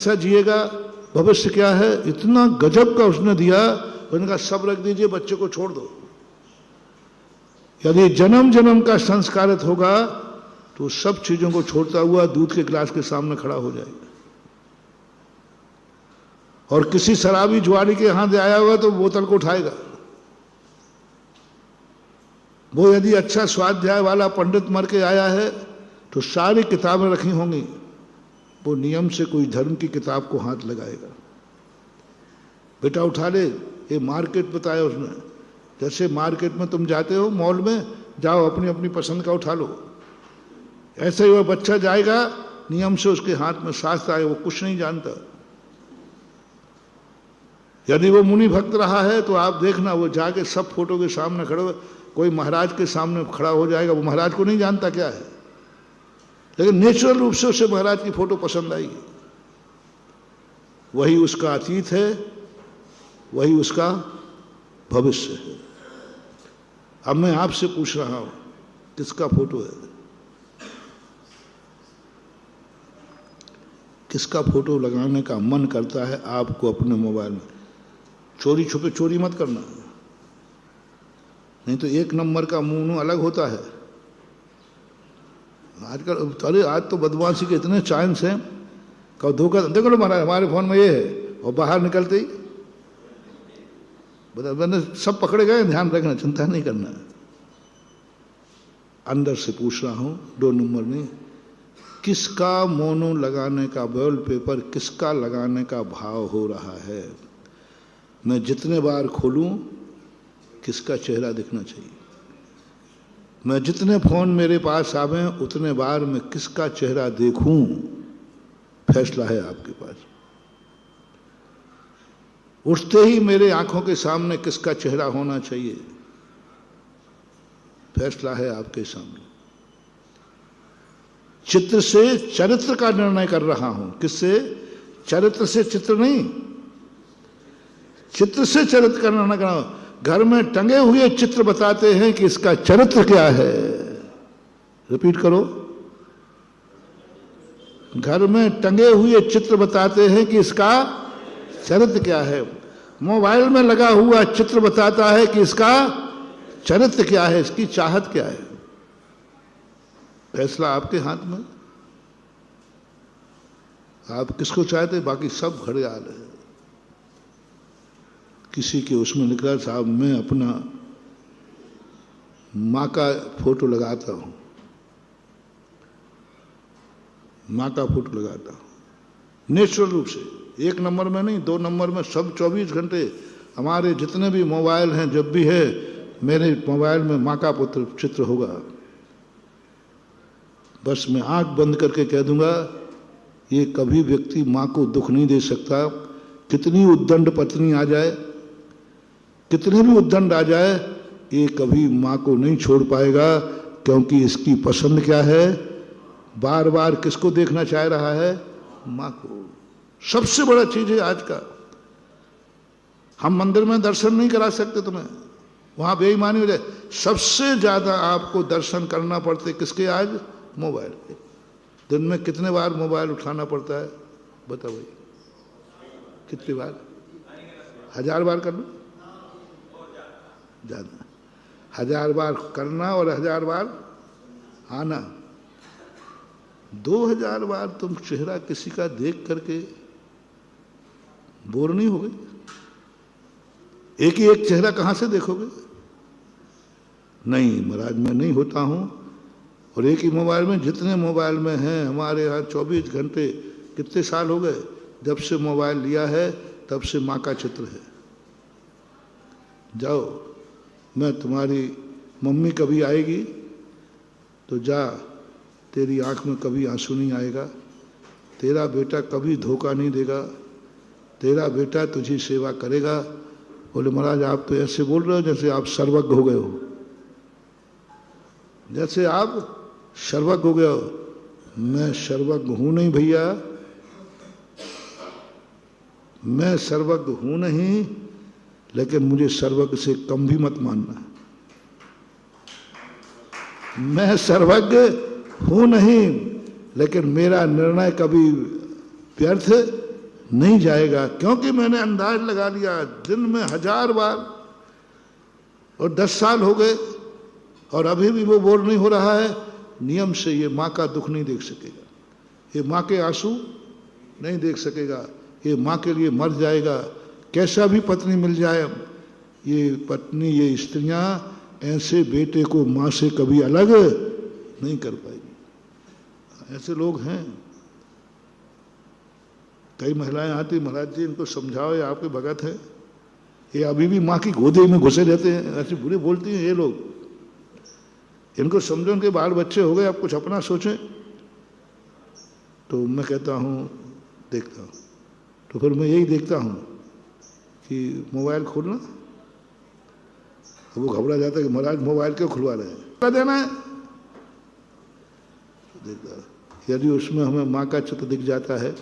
कैसा जिएगा, भविष्य क्या है, इतना गजब का उसने दिया। उनका सब रख दीजिए, बच्चे को छोड़ दो। यदि जन्म जन्म का संस्कारित होगा तो सब चीजों को छोड़ता हुआ दूध के गिलास के सामने खड़ा हो जाएगा। और किसी शराबी जुआरी के हाथ आया होगा तो बोतल को उठाएगा। वो यदि अच्छा स्वाध्याय वाला पंडित मर के आया है तो सारी किताबें रखी होंगी, वो नियम से कोई धर्म की किताब को हाथ लगाएगा। बेटा उठा ले, ये मार्केट बताया उसने। जैसे मार्केट में तुम जाते हो, मॉल में जाओ, अपनी अपनी पसंद का उठा लो। ऐसे ही वह बच्चा जाएगा, नियम से उसके हाथ में शास्त्र आए, वो कुछ नहीं जानता। यदि वो मुनि भक्त रहा है तो आप देखना, वो जाके सब फोटो के सामने खड़े हो, कोई महाराज के सामने खड़ा हो जाएगा। वो महाराज को नहीं जानता क्या है, लेकिन नेचुरल रूप से उसे महाराज की फोटो पसंद आएगी। वही उसका अतीत है, वही उसका भविष्य है। अब मैं आपसे पूछ रहा हूं, किसका फोटो है? किसका फोटो लगाने का मन करता है आपको अपने मोबाइल में? चोरी छुपे चोरी मत करना, नहीं तो एक नंबर का मुंह अलग होता है। आजकल अरे आज तो बदमाशी के इतने चांस हैं, कब धोखा देखो लो महाराज हमारे फोन में ये है, और बाहर निकलते ही मैंने सब पकड़े गए। ध्यान रखना, चिंता नहीं करना। अंदर से पूछ रहा हूं, 2 नंबर में किसका मोनो लगाने का, वॉलपेपर किसका लगाने का भाव हो रहा है? मैं जितने बार खोलूं किसका चेहरा दिखना चाहिए? मैं जितने फोन मेरे पास आवे उतने बार मैं किसका चेहरा देखूं? फैसला है आपके पास। उठते ही मेरे आंखों के सामने किसका चेहरा होना चाहिए? फैसला है आपके सामने। चित्र से चरित्र का निर्णय कर रहा हूं। किससे? चरित्र से चित्र नहीं, चित्र से चरित्र का निर्णय कर रहा हूं। घर में टंगे हुए चित्र बताते हैं कि इसका चरित्र क्या है। रिपीट करो, घर में टंगे हुए चित्र बताते हैं कि इसका चरित्र क्या है। मोबाइल में लगा हुआ चित्र बताता है कि इसका चरित्र क्या है, इसकी चाहत क्या है। फैसला आपके हाथ में। आप किसको चाहते? बाकी सब घड़ियाल है। किसी के उसमें लिखा साहब मैं अपना माँ का फोटो लगाता हूं, माँ का फोटो लगाता हूं नेचुरल रूप से। 1 नंबर में नहीं, 2 नंबर में, सब 24 घंटे हमारे जितने भी मोबाइल हैं, जब भी है मेरे मोबाइल में माँ का पुत्र चित्र होगा। बस मैं आंख बंद करके कह दूंगा, ये कभी व्यक्ति माँ को दुख नहीं दे सकता। कितनी उद्दंड पत्नी आ जाए, कितने भी उद्दंड आ जाए, ये कभी माँ को नहीं छोड़ पाएगा। क्योंकि इसकी पसंद क्या है? बार बार किसको देखना चाह रहा है? माँ को। सबसे बड़ा चीज है आज का। हम मंदिर में दर्शन नहीं करा सकते तुम्हें, वहां बेईमानी हो जाए। सबसे ज्यादा आपको दर्शन करना पड़ते किसके आज? मोबाइल के। दिन में कितने बार मोबाइल उठाना पड़ता है? बताओ भाई, कितनी बार? 1000 बार कर लो, ज्यादा। 1000 बार करना और 1000 बार आना। 2000 बार तुम चेहरा किसी का देख करके बोर नहीं हो गए? एक ही एक चेहरा कहां से देखोगे? नहीं महाराज, मैं नहीं होता हूं। और एक ही मोबाइल में, जितने मोबाइल में हैं हमारे यहाँ 24 घंटे, कितने साल हो गए जब से मोबाइल लिया है, तब से माँ का चित्र है। जाओ, मैं तुम्हारी मम्मी कभी आएगी तो जा, तेरी आंख में कभी आंसू नहीं आएगा। तेरा बेटा कभी धोखा नहीं देगा, तेरा बेटा तुझी सेवा करेगा। बोले महाराज आप तो ऐसे बोल रहे हो जैसे आप सर्वज्ञ हो गए हो, जैसे आप सर्वज्ञ हो गए हो। मैं सर्वज्ञ हूं नहीं भैया, मैं सर्वज्ञ हूं नहीं, लेकिन मुझे सर्वज्ञ से कम भी मत मानना। मैं सर्वज्ञ हूं नहीं, लेकिन मेरा निर्णय कभी व्यर्थ नहीं जाएगा, क्योंकि मैंने अंदाज लगा लिया दिन में 1000 बार, और 10 साल हो गए और अभी भी वो बोर नहीं हो रहा है। नियम से ये माँ का दुख नहीं देख सकेगा, ये माँ के आंसू नहीं देख सकेगा, ये माँ के लिए मर जाएगा। कैसा भी पत्नी मिल जाए, ये पत्नी, ये स्त्रियां ऐसे बेटे को माँ से कभी अलग नहीं कर पाएगी। ऐसे लोग हैं। कई महिलाएं आती, महाराज जी इनको समझाओ, ये आपके भगत है, ये अभी भी माँ की गोदी में घुसे रहते हैं, ऐसे बुरे बोलती हैं ये लोग। इनको समझो, उनके बाल बच्चे हो गए, आप कुछ अपना सोचें। तो मैं कहता हूँ, देखता हूँ, तो फिर मैं यही देखता हूँ कि मोबाइल खोलना, तो वो घबरा जाता है कि महाराज मोबाइल क्यों खुलवा रहे हैं, क्या देना है। देखता, यदि उसमें हमें माँ का चित्र दिख जाता है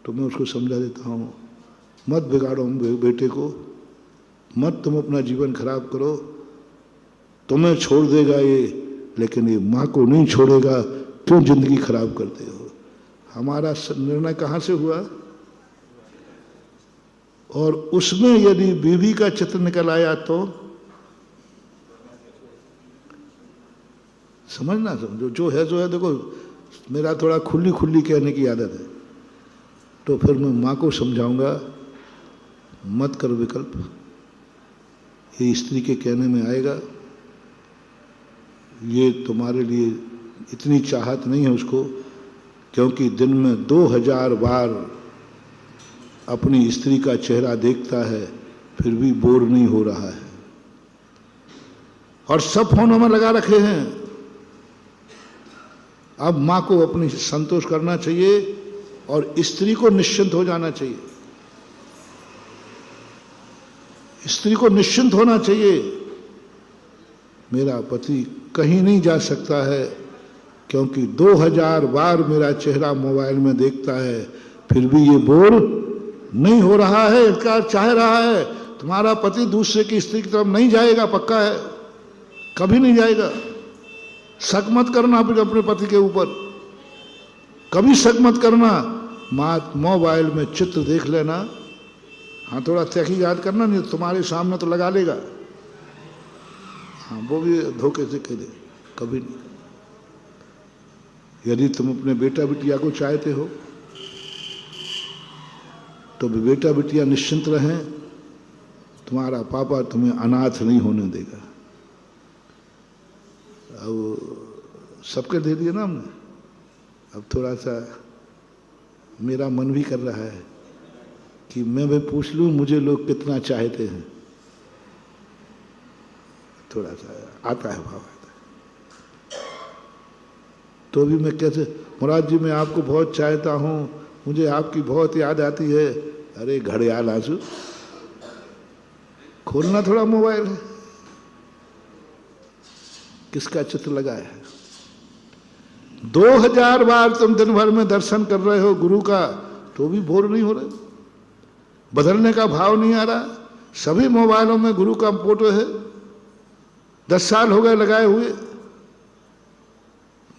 तो मैं उसको समझा देता हूँ, मत बिगाड़ो बेटे को, मत तुम अपना जीवन खराब करो, तुम्हें छोड़ देगा ये, लेकिन ये माँ को नहीं छोड़ेगा, क्यों जिंदगी खराब करते हो। हमारा निर्णय कहाँ से हुआ, और उसमें यदि बीवी का चित्र निकल आया तो समझना, समझो जो है सो है। देखो मेरा थोड़ा खुली खुली कहने की आदत है, तो फिर मैं माँ को समझाऊंगा, मत कर विकल्प, ये स्त्री के कहने में आएगा, ये तुम्हारे लिए इतनी चाहत नहीं है उसको, क्योंकि दिन में 2000 बार अपनी स्त्री का चेहरा देखता है, फिर भी बोर नहीं हो रहा है, और सब फोनों में लगा रखे हैं। अब माँ को अपनी संतोष करना चाहिए और स्त्री को निश्चिंत हो जाना चाहिए, स्त्री को निश्चिंत होना चाहिए। मेरा पति कहीं नहीं जा सकता है, क्योंकि 2000 बार मेरा चेहरा मोबाइल में देखता है, फिर भी ये बोर नहीं हो रहा है, इसका चाह रहा है। तुम्हारा पति दूसरे की स्त्री की तरफ नहीं जाएगा, पक्का है, कभी नहीं जाएगा। शक मत करना फिर अपने पति के ऊपर, कभी शक मत करना। मोबाइल में चित्र देख लेना, हाँ थोड़ा तहकीकात करना, नहीं तुम्हारे सामने तो लगा लेगा, हाँ वो भी धोखे से कह दे, कभी नहीं। यदि तुम अपने बेटा बिटिया को चाहते हो तो बेटा बिटिया निश्चिंत रहें, तुम्हारा पापा तुम्हें अनाथ नहीं होने देगा। अब सबके दे दिए ना हमने, अब थोड़ा सा मेरा मन भी कर रहा है कि मैं भी पूछ लूं मुझे लोग कितना चाहते हैं, थोड़ा सा आता है भाव, आता है। तो भी मैं कैसे, मुराद जी मैं आपको बहुत चाहता हूं, मुझे आपकी बहुत याद आती है। अरे घड़ियाल आंसू, खोलना थोड़ा मोबाइल है, किसका चित्र लगाया है। 2000 बार तुम दिन भर में दर्शन कर रहे हो गुरु का, तो भी बोर नहीं हो रहे, बदलने का भाव नहीं आ रहा। सभी मोबाइलों में गुरु का फोटो है, 10 साल हो गए लगाए हुए,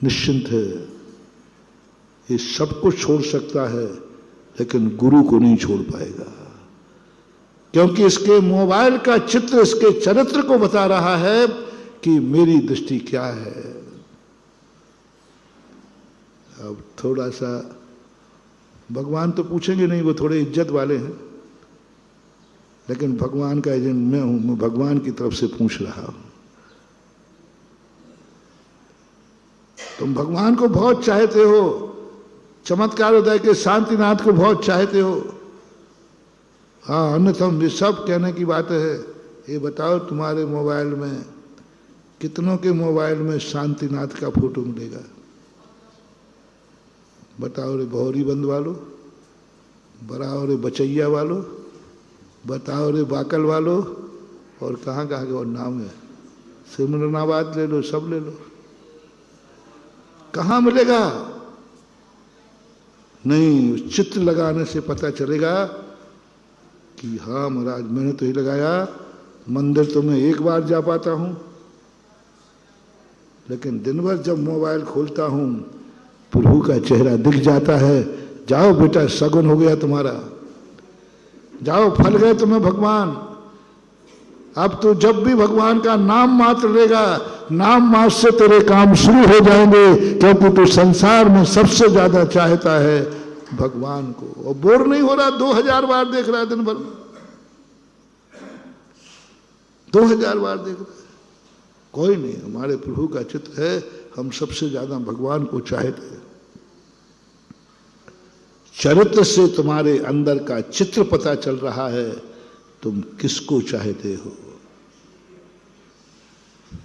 निश्चिंत है, ये सब कुछ छोड़ सकता है, लेकिन गुरु को नहीं छोड़ पाएगा, क्योंकि इसके मोबाइल का चित्र इसके चरित्र को बता रहा है कि मेरी दृष्टि क्या है। अब थोड़ा सा भगवान तो पूछेंगे नहीं, वो थोड़े इज्जत वाले हैं, लेकिन भगवान का एजेंट मैं हूं, मैं भगवान की तरफ से पूछ रहा हूं। तुम भगवान को बहुत चाहते हो, चमत्कार हृदय के शांतिनाथ को बहुत चाहते हो, हाँ अन्यथा ये सब कहने की बात है। ये बताओ तुम्हारे मोबाइल में कितनों के मोबाइल में शांतिनाथ का फोटो मिलेगा? बताओ रे भौरी बंद वालों, बताओ रे बचैया वालों, बताओ रे बाकल वालों, और कहाँ कहाँ के और नाम है, सिमरनाबाद ले लो, सब ले लो, कहाँ मिलेगा? नहीं, चित्र लगाने से पता चलेगा कि हाँ महाराज मैंने तो ही लगाया, मंदिर तो मैं एक बार जा पाता हूं, लेकिन दिन भर जब मोबाइल खोलता हूं प्रभु का चेहरा दिख जाता है, जाओ बेटा, सगुन हो गया तुम्हारा, जाओ, फल गए तुम्हें भगवान। अब तो जब भी भगवान का नाम मात्र लेगा, नाम मात्र से तेरे काम शुरू हो जाएंगे, क्योंकि तू संसार में सबसे ज्यादा चाहता है भगवान को। और बोर नहीं हो रहा, 2000 बार देख रहा है दिन भर में, 2000 बार देख रहा है। कोई नहीं, हमारे प्रभु का चित्र है, हम सबसे ज्यादा भगवान को चाहते हैं। चरित्र से तुम्हारे अंदर का चित्र पता चल रहा है, तुम किसको चाहते हो।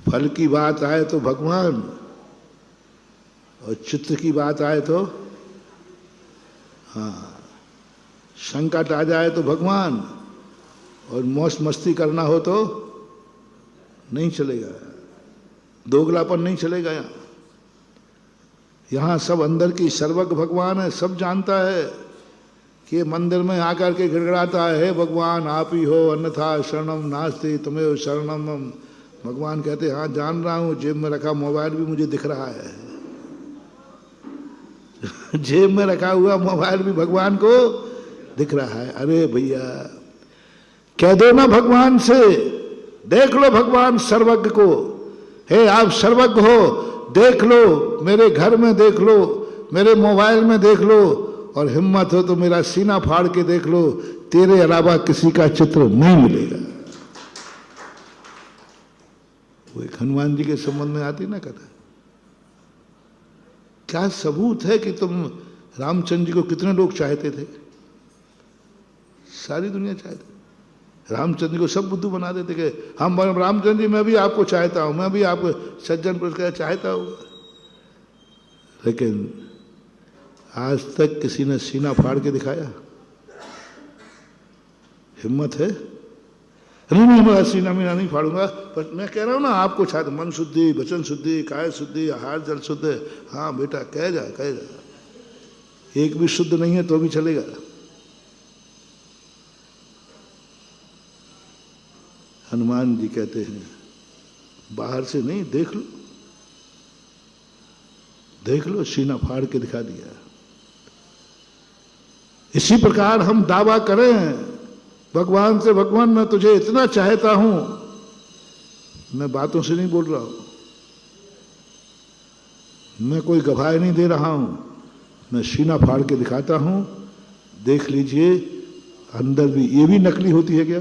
फल की बात आए तो भगवान, और चित्र की बात आए तो हाँ, संकट आ जाए तो भगवान, और मौज मस्ती करना हो तो नहीं चलेगा, दोगलापन नहीं चलेगा। यहां सब अंदर की सर्वज्ञ भगवान है, सब जानता है कि मंदिर में आकर के गिड़गिड़ाता है, हे भगवान आप ही हो, अन्यथा शरणम नास्ति तुम्हें शरणम। भगवान कहते हाँ जान रहा हूं, जेब में रखा मोबाइल भी मुझे दिख रहा है जेब में रखा हुआ मोबाइल भी भगवान को दिख रहा है। अरे भैया कह दो ना भगवान से, देख लो भगवान सर्वज्ञ को, हे आप सर्वज्ञ हो, देख लो, मेरे घर में देख लो, मेरे मोबाइल में देख लो, और हिम्मत हो तो मेरा सीना फाड़ के देख लो, तेरे अलावा किसी का चित्र नहीं मिलेगा। वो एक हनुमान जी के संबंध में आती ना कथा, क्या सबूत है कि तुम रामचंद्र जी को कितने लोग चाहते थे? सारी दुनिया चाहती। रामचंद्र को सब बुद्धू बना देते कि हम रामचंद्र जी, मैं भी आपको चाहता हूं, मैं भी आपको सज्जन पुरुष चाहता हूं। लेकिन आज तक किसी ने सीना फाड़ के दिखाया? हिम्मत है? नहीं मैं सीना मीना नहीं फाड़ूंगा, पर मैं कह रहा हूं ना आपको चाहता, मन शुद्धि, वचन शुद्धि, काय शुद्धि, आहार जल शुद्ध। हाँ बेटा कह जा, कह जा, एक भी शुद्ध नहीं है तो भी चलेगा। हनुमान जी कहते हैं बाहर से नहीं, देख लो, देख लो, सीना फाड़ के दिखा दिया। इसी प्रकार हम दावा करें भगवान से, भगवान मैं तुझे इतना चाहता हूं, मैं बातों से नहीं बोल रहा हूं, मैं कोई गवाही नहीं दे रहा हूं, मैं सीना फाड़ के दिखाता हूं। देख लीजिए अंदर भी, ये भी नकली होती है क्या?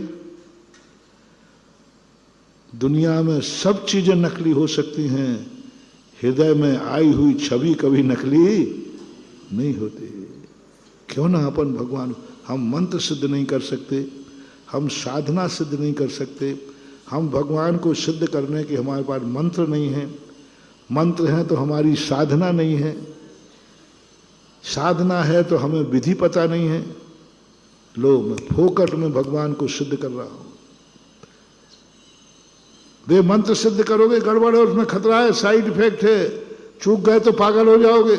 दुनिया में सब चीजें नकली हो सकती हैं, हृदय में आई हुई छवि कभी नकली नहीं होती। क्यों ना अपन भगवान, हम मंत्र सिद्ध नहीं कर सकते, हम साधना सिद्ध नहीं कर सकते, हम भगवान को सिद्ध करने के हमारे पास मंत्र नहीं है, मंत्र है तो हमारी साधना नहीं है, साधना है तो हमें विधि पता नहीं है। लो मैं फोकट में भगवान को सिद्ध कर रहा हूं। वे मंत्र सिद्ध करोगे गड़बड़ है, उसमें खतरा है, साइड इफेक्ट है, चूक गए तो पागल हो जाओगे।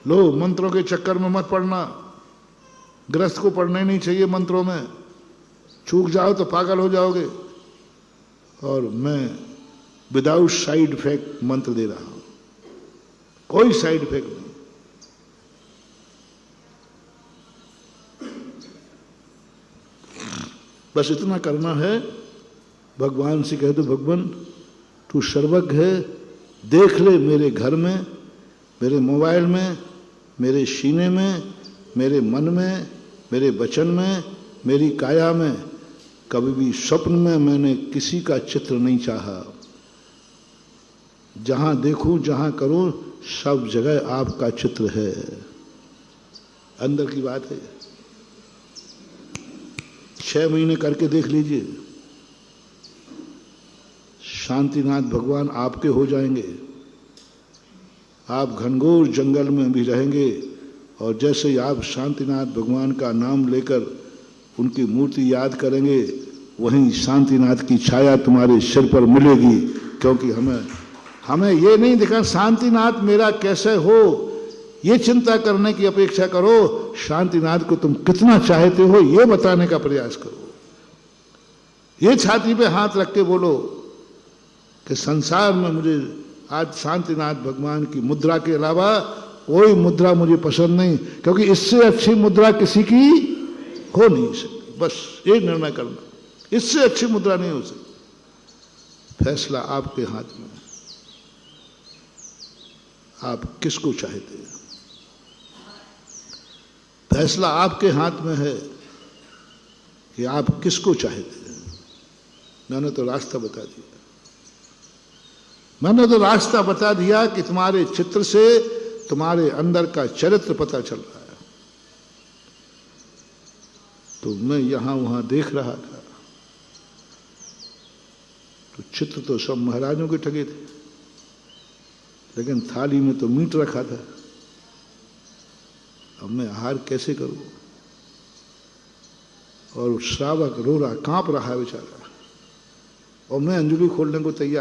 लो मंत्रों के चक्कर में मत पड़ना, ग्रस्त को पढ़ना ही नहीं चाहिए मंत्रों में, चूक जाओ तो पागल हो जाओगे। और मैं विदाउट साइड इफेक्ट मंत्र दे रहा हूं, कोई साइड इफेक्ट नहीं। बस इतना करना है, भगवान से कह दो भगवान तू सर्वज्ञ है, देख ले मेरे घर में, मेरे मोबाइल में, मेरे सीने में, मेरे मन में, मेरे वचन में, मेरी काया में, कभी भी स्वप्न में मैंने किसी का चित्र नहीं चाहा। जहां देखूं, जहां करूं, सब जगह आपका चित्र है। अंदर की बात है, 6 महीने करके देख लीजिए, शांतिनाथ भगवान आपके हो जाएंगे। आप घनघोर जंगल में भी रहेंगे, और जैसे ही आप शांतिनाथ भगवान का नाम लेकर उनकी मूर्ति याद करेंगे, वहीं शांतिनाथ की छाया तुम्हारे सिर पर मिलेगी। क्योंकि हमें ये नहीं दिखा शांतिनाथ मेरा कैसे हो, ये चिंता करने की अपेक्षा करो, शांतिनाथ को तुम कितना चाहते हो ये बताने का प्रयास करो। ये छाती पे हाथ रख के बोलो कि संसार में मुझे आज शांतिनाथ भगवान की मुद्रा के अलावा कोई मुद्रा मुझे पसंद नहीं, क्योंकि इससे अच्छी मुद्रा किसी की हो नहीं सकती। बस ये निर्णय करना, इससे अच्छी मुद्रा नहीं हो सकती। फैसला आपके हाथ में है, आप किसको चाहते हैं। फैसला आपके हाथ में है कि आप किसको चाहते हैं। मैंने तो रास्ता बता दिया, मैंने तो रास्ता बता दिया कि तुम्हारे चित्र से तुम्हारे अंदर का चरित्र पता चल रहा है। तो मैं यहां वहां देख रहा था तो चित्र तो सब महाराजों के ठगे थे, लेकिन थाली में तो मीट रखा था। अब मैं आहार कैसे करूं। और श्रावक रो रहा, कांप रहा है बेचारा, और मैं अंजलि खोलने को तैयार